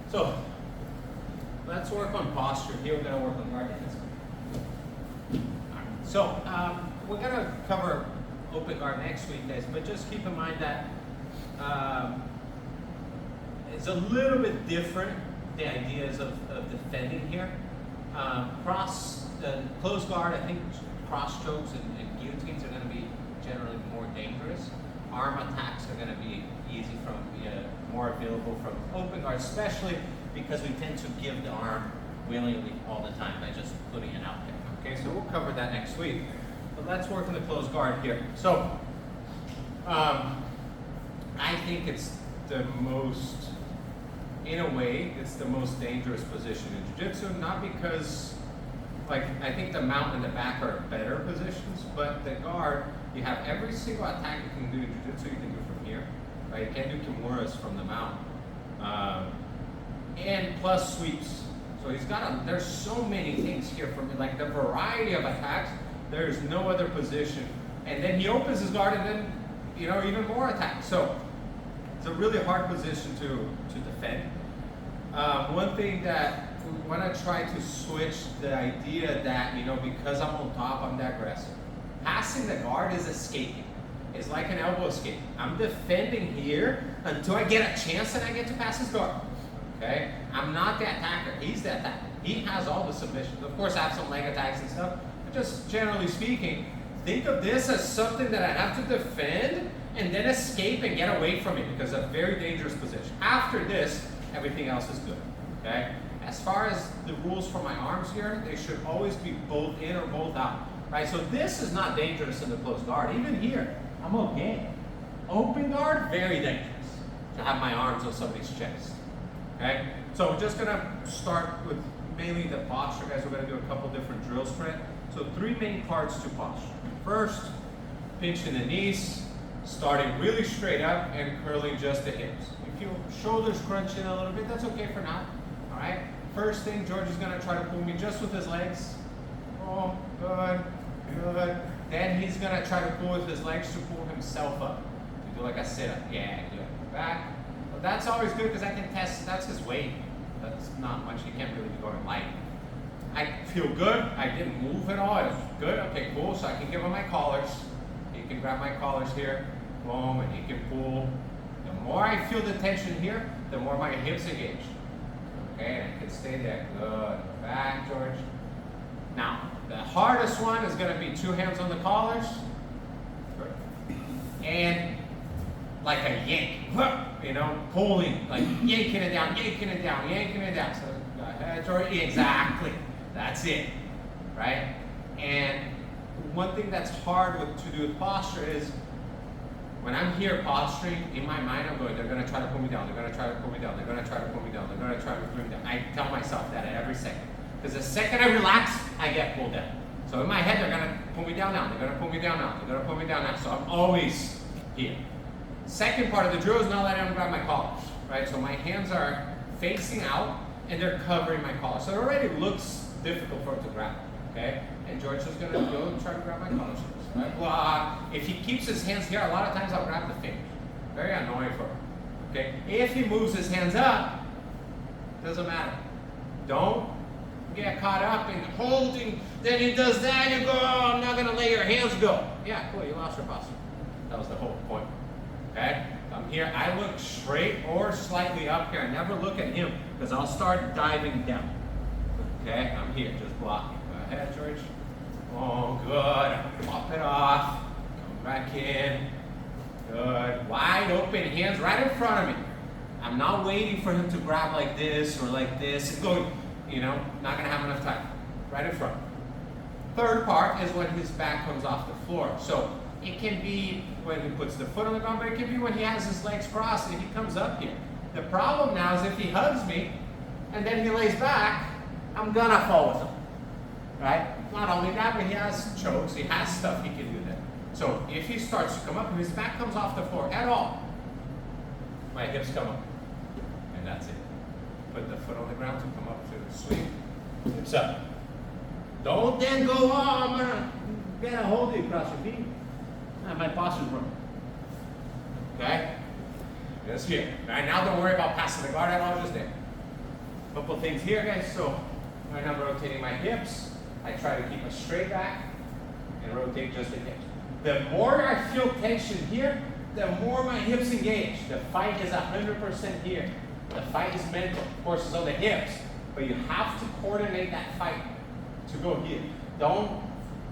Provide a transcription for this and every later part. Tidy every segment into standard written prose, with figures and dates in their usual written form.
So let's work on posture. Here we're going to work on guard dance. So we're going to cover open guard next week, guys, but just keep in mind that it's a little bit different, the ideas of defending here. Close guard, I think cross chokes and guillotines are going to be generally more dangerous. Arm attacks are going to be easy from, more available from open guard, especially because we tend to give the arm willingly all the time by just putting it out there. Okay, so we'll cover that next week. But let's work on the close guard here. So, I think it's the most, in a way, it's the most dangerous position in jiu-jitsu, not because, I think the mount and the back are better positions, but the guard, you have every single attack you can do in jiu-jitsu, you can do from here, right? You can't do kimuras from the mount. And plus sweeps. So he's got there's so many things here for me, like the variety of attacks, there's no other position. And then he opens his guard and then, even more attacks. So it's a really hard position to defend. One thing that we want to try to switch the idea that, because I'm on top, I'm the aggressor. Passing the guard is escaping. It's like an elbow escape. I'm defending here until I get a chance and I get to pass his guard. Okay? I'm not the attacker. He's the attacker. He has all the submissions. Of course, I have some leg attacks and stuff, but just generally speaking, think of this as something that I have to defend and then escape and get away from it because it's a very dangerous position. After this, everything else is good. Okay? As far as the rules for my arms here, they should always be both in or both out. Right? So this is not dangerous in the closed guard. Even here, I'm okay. Open guard, very dangerous to have my arms on somebody's chest. Okay? So we're just gonna start with mainly the posture, guys. We're gonna do a couple different drills for it. So 3 main parts to posture. First, pinching the knees, starting really straight up and curling just the hips. If your shoulders crunching a little bit, that's okay for now. All right? First thing, George is gonna try to pull me just with his legs. Oh, good, good. Then he's gonna try to pull with his legs to pull himself up. To do like a sit-up. Yeah, good. Back. Well, that's always good because I can test, that's his weight. That's not much, he can't really be going light. I feel good, I didn't move at all, it was good, okay, cool, so I can give him my collars. He can grab my collars here, boom, and he can pull. The more I feel the tension here, the more my hips engage. Okay, and I can stay there, good. Back, George. Now, the hardest one is gonna be 2 hands on the collars. Good. And like a yank, pulling, like yanking it down, yanking it down, yanking it down. So go ahead, George, exactly. That's it, right? And one thing that's hard to do with posture is when I'm here posturing, in my mind I'm going, they're going to try to pull me down, they're going to try to pull me down, they're going to try to pull me down, they're going to try to pull me down. I tell myself that at every second. Because the second I relax, I get pulled down. So in my head, they're going to pull me down now, they're going to pull me down now, they're going to pull me down now. So I'm always here. Second part of the drill is not letting them grab my collars, right? So my hands are facing out and they're covering my collar. So it already looks difficult for him to grab, okay? And George is going to go and try to grab my collars, right? Well, if he keeps his hands here, a lot of times I'll grab the fingers. Very annoying for him, okay? If he moves his hands up, doesn't matter. Don't get caught up in holding, then he does that, you go, oh, I'm not going to let your hands go. Yeah, cool, you lost your posture. That was the whole point. Okay, I'm here, I look straight or slightly up here. I never look at him because I'll start diving down. Okay, I'm here, just blocking. Go ahead, George. Oh, good. Pop it off. Come back in. Good. Wide open hands right in front of me. I'm not waiting for him to grab like this or like this and go, not going to have enough time. Right in front. Third part is when his back comes off the floor. So it can be when he puts the foot on the ground, but it can be when he has his legs crossed and he comes up here. The problem now is if he hugs me and then he lays back, I'm gonna fall with him, right? Not only that, but he has chokes, he has stuff he can do there. So if he starts to come up and his back comes off the floor at all, my hips come up, and that's it. Put the foot on the ground to come up to the sweep, hips up. Don't then go, oh, I'm gonna hold you across your feet. My posture's broken. Okay? Just here. Right now, don't worry about passing the guard at all, just there. couple things here, guys. So when I'm rotating my hips, I try to keep a straight back and rotate just the hips. The more I feel tension here, the more my hips engage. The fight is 100% here. The fight is mental. Of course, it's on the hips, but you have to coordinate that fight to go here. Don't,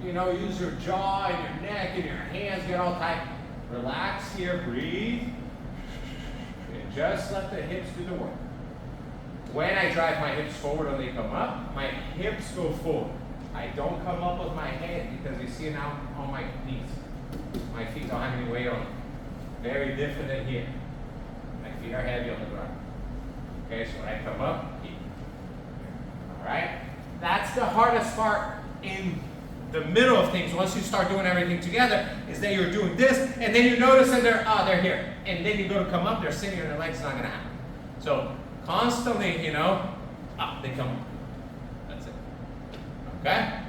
use your jaw and your neck and your hands get all tight. Relax here, breathe, and just let the hips do the work. When I drive my hips forward when they come up, my hips go forward. I don't come up with my head because you see now on my knees. My feet don't have any weight on them. Very different than here. My feet are heavy on the ground. Okay, so when I come up, here. All right? That's the hardest part in the middle of things. Once you start doing everything together, is that you're doing this, and then you notice that they're here. And then you go to come up, they're sitting here, and their legs not gonna happen. So constantly, up, they come up. That's it. Okay?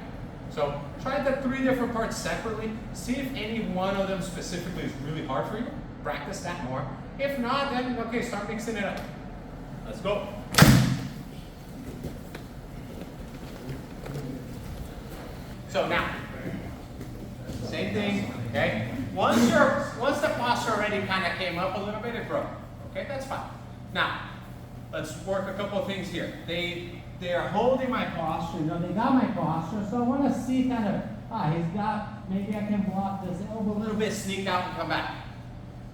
So try the 3 different parts separately. See if any one of them specifically is really hard for you. Practice that more. If not, then okay, start mixing it up. Let's go. So now, same thing, okay? Once the posture already kind of came up a little bit, it broke. Okay, that's fine. Now, let's work a couple of things here. They are holding my posture, they got my posture, so I want to see kind of, he's got, maybe I can block this elbow a little bit, sneak out and come back.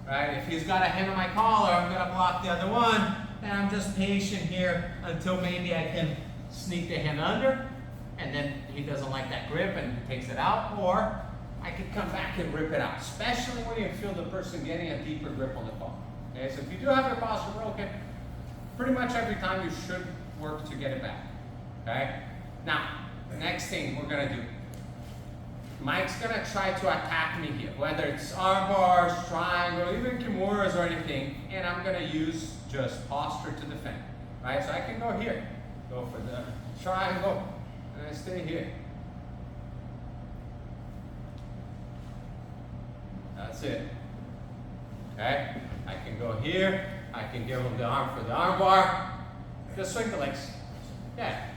Right? If he's got a hand on my collar, I'm going to block the other one, and I'm just patient here until maybe I can sneak the hand under, and then he doesn't like that grip and takes it out, or I can come back and rip it out, especially when you feel the person getting a deeper grip on the collar. Okay, so if you do have your posture broken, pretty much every time you should work to get it back. Okay? Now, the next thing we're going to do, Mike's going to try to attack me here, whether it's arm bars, triangle, even kimuras or anything, and I'm going to use just posture to defend. Right? So I can go here, go for the triangle, and I stay here. That's it. Okay? I can go here, I can give him the arm for the arm bar. Just swing the legs. Yeah.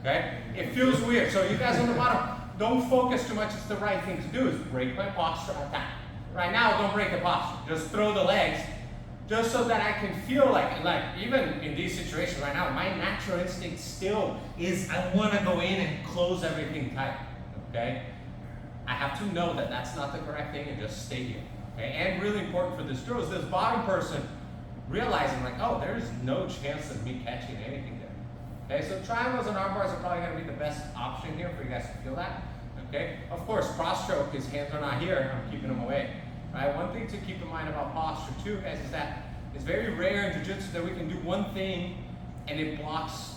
Okay? It feels weird. So you guys on the bottom, don't focus too much. It's the right thing to do is break my posture, attack. Right now, don't break the posture. Just throw the legs, just so that I can feel like even in these situations right now, my natural instinct still is I want to go in and close everything tight. Okay? I have to know that that's not the correct thing and just stay here. Okay? And really important for this drill is this bottom person realizing like, oh, there's no chance of me catching anything there. Okay, so triangles and arm bars are probably going to be the best option here for you guys to feel that. Okay, of course, cross stroke, his hands are not here, I'm keeping them away. Right, one thing to keep in mind about posture too, guys, is that it's very rare in jiu-jitsu that we can do one thing and it blocks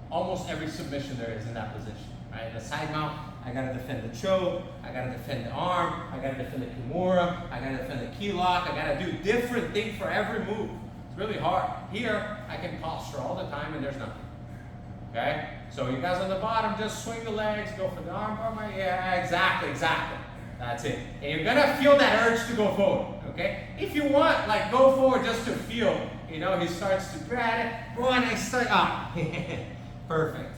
almost every submission there is in that position. Right, the side mount, I gotta defend the choke, I gotta defend the arm, I gotta defend the kimura, I gotta defend the key lock, I gotta do different things for every move. It's really hard. Here, I can posture all the time and there's nothing. Okay? So you guys on the bottom, just swing the legs, go for the arm bar. Yeah, exactly. That's it. And you're gonna feel that urge to go forward. Okay? If you want, like go forward just to feel, he starts to grab it. Boy, and I start, perfect.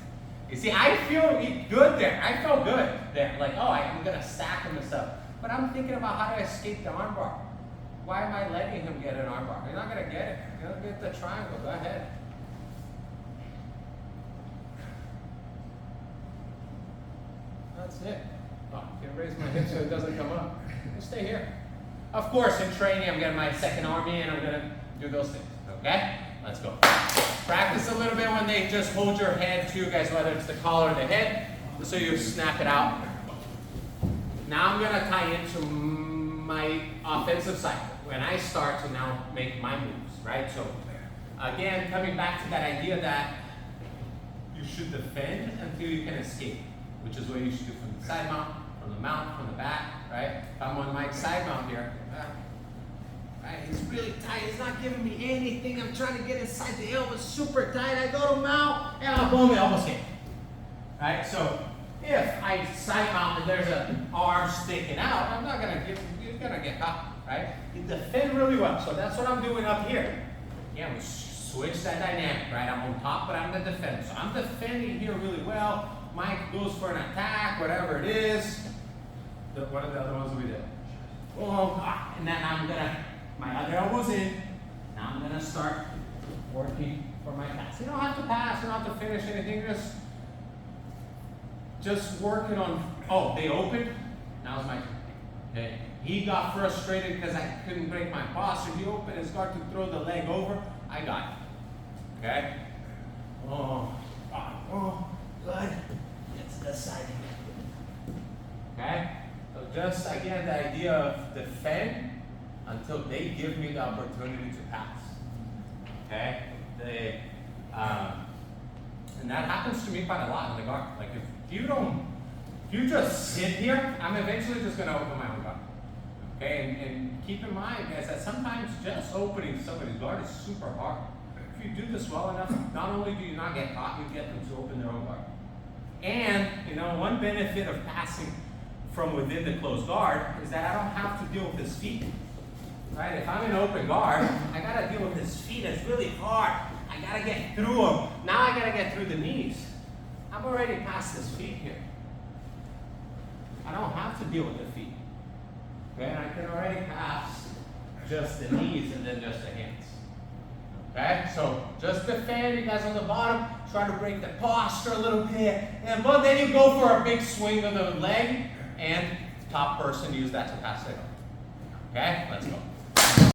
You see, I feel good there. I felt good there. Like, I'm gonna stack him and stuff. But I'm thinking about how to escape the arm bar. Why am I letting him get an arm bar? You're not gonna get it. You're gonna get the triangle. Go ahead. That's it. I can raise my hip so it doesn't come up. Just stay here. Of course, in training, I'm getting my second arm in. I'm gonna do those things. Okay? Let's go. Practice a little bit when they just hold your head too, guys, whether it's the collar or the head, so you snap it out. Now I'm gonna tie into my offensive cycle when I start to now make my moves, right? So again, coming back to that idea that you should defend until you can escape, which is what you should do from the side mount, from the mount, from the back, right? If I'm on Mike's side mount here, right, he's really tight, he's not giving me anything, I'm trying to get inside the elbow, super tight, I go to mount, and boom, it almost came. Right, so if I side mount and there's an arm sticking out, I'm not gonna give, you're gonna get caught, right? You defend really well, so that's what I'm doing up here. Again, we switch that dynamic, right? I'm on top, but I'm the defender. So I'm defending here really well. Mike goes for an attack, whatever it is. What are the other ones we did? Oh, and then I'm gonna, my other elbow's in. Now I'm gonna start working for my pass. You don't have to pass, you don't have to finish anything, just working on, oh, they opened, now's my turn. Okay. He got frustrated because I couldn't break my posture. He opened his guard to throw the leg over. I got it. Okay? Oh, good. Get to the side. Okay? So just again the idea of defend until they give me the opportunity to pass. Okay? And that happens to me quite a lot in the guard. Like if you just sit here, I'm eventually just gonna open my own guard. Okay, and keep in mind, guys, that sometimes just opening somebody's guard is super hard. If you do this well enough, not only do you not get caught, you get them to open their own guard. And, you know, one benefit of passing from within the closed guard is that I don't have to deal with his feet. Right? If I'm in open guard, I gotta deal with his feet. It's really hard. I gotta get through them. Now I gotta get through the knees. I'm already past his feet here. I don't have to deal with the feet. Okay, and I can already pass just the knees and then just the hands. Okay, so just defend, you guys on the bottom, try to break the posture a little bit, and but then you go for a big swing of the leg, and top person use that to pass it on. Okay, let's go.